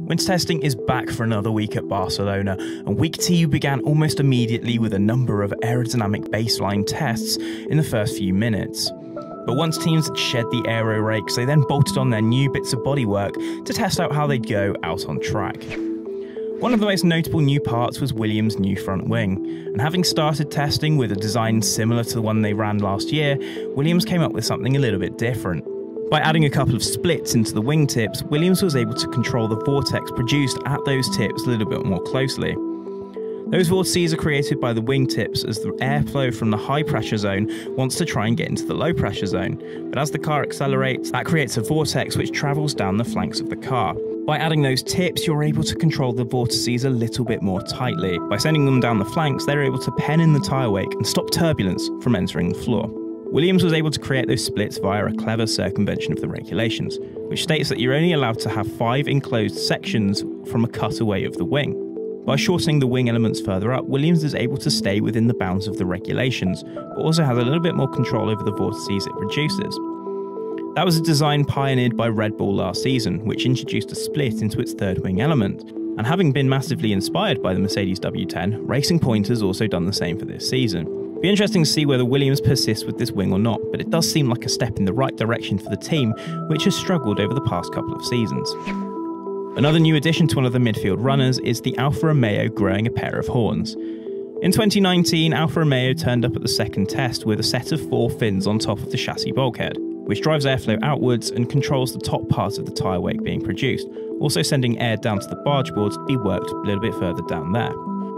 Winter testing is back for another week at Barcelona, and week 2 began almost immediately with a number of aerodynamic baseline tests in the first few minutes. But once teams had shed the aero rakes, they then bolted on their new bits of bodywork to test out how they'd go out on track. One of the most notable new parts was Williams' new front wing, and having started testing with a design similar to the one they ran last year, Williams came up with something a little bit different. By adding a couple of splits into the wing tips, Williams was able to control the vortex produced at those tips a little bit more closely. Those vortices are created by the wing tips as the airflow from the high pressure zone wants to try and get into the low pressure zone, but as the car accelerates, that creates a vortex which travels down the flanks of the car. By adding those tips, you're able to control the vortices a little bit more tightly. By sending them down the flanks, they're able to pen in the tyre wake and stop turbulence from entering the floor. Williams was able to create those splits via a clever circumvention of the regulations, which states that you're only allowed to have 5 enclosed sections from a cutaway of the wing. By shortening the wing elements further up, Williams is able to stay within the bounds of the regulations, but also has a little bit more control over the vortices it produces. That was a design pioneered by Red Bull last season, which introduced a split into its third wing element. And having been massively inspired by the Mercedes W10, Racing Point has also done the same for this season. It'll be interesting to see whether Williams persists with this wing or not, but it does seem like a step in the right direction for the team, which has struggled over the past couple of seasons. Another new addition to one of the midfield runners is the Alfa Romeo growing a pair of horns. In 2019, Alfa Romeo turned up at the second test with a set of 4 fins on top of the chassis bulkhead, which drives airflow outwards and controls the top part of the tyre wake being produced, also sending air down to the barge boards to be worked a little bit further down there.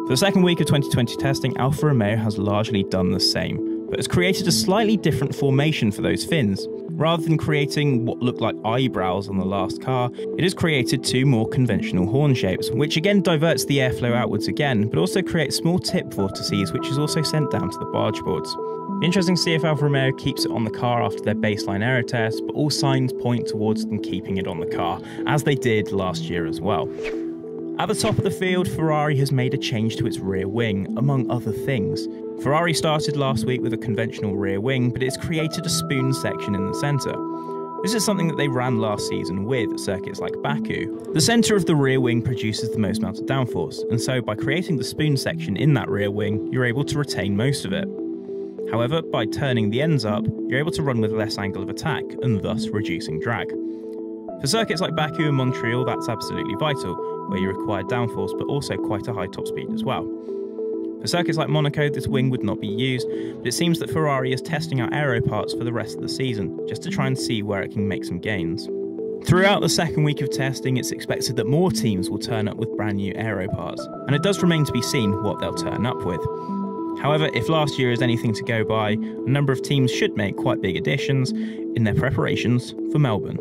For the second week of 2020 testing, Alfa Romeo has largely done the same, but has created a slightly different formation for those fins. Rather than creating what looked like eyebrows on the last car, it has created 2 more conventional horn shapes, which again diverts the airflow outwards again, but also creates small tip vortices which is also sent down to the barge boards. Interesting to see if Alfa Romeo keeps it on the car after their baseline aero test, but all signs point towards them keeping it on the car, as they did last year as well. At the top of the field, Ferrari has made a change to its rear wing, among other things. Ferrari started last week with a conventional rear wing, but it's created a spoon section in the centre. This is something that they ran last season with at circuits like Baku. The centre of the rear wing produces the most amount of downforce, and so by creating the spoon section in that rear wing, you're able to retain most of it. However, by turning the ends up, you're able to run with less angle of attack, and thus reducing drag. For circuits like Baku and Montreal, that's absolutely vital, where you require downforce but also quite a high top speed as well. For circuits like Monaco, this wing would not be used, but it seems that Ferrari is testing out aero parts for the rest of the season, just to try and see where it can make some gains. Throughout the second week of testing, it's expected that more teams will turn up with brand new aero parts, and it does remain to be seen what they'll turn up with. However, if last year is anything to go by, a number of teams should make quite big additions in their preparations for Melbourne.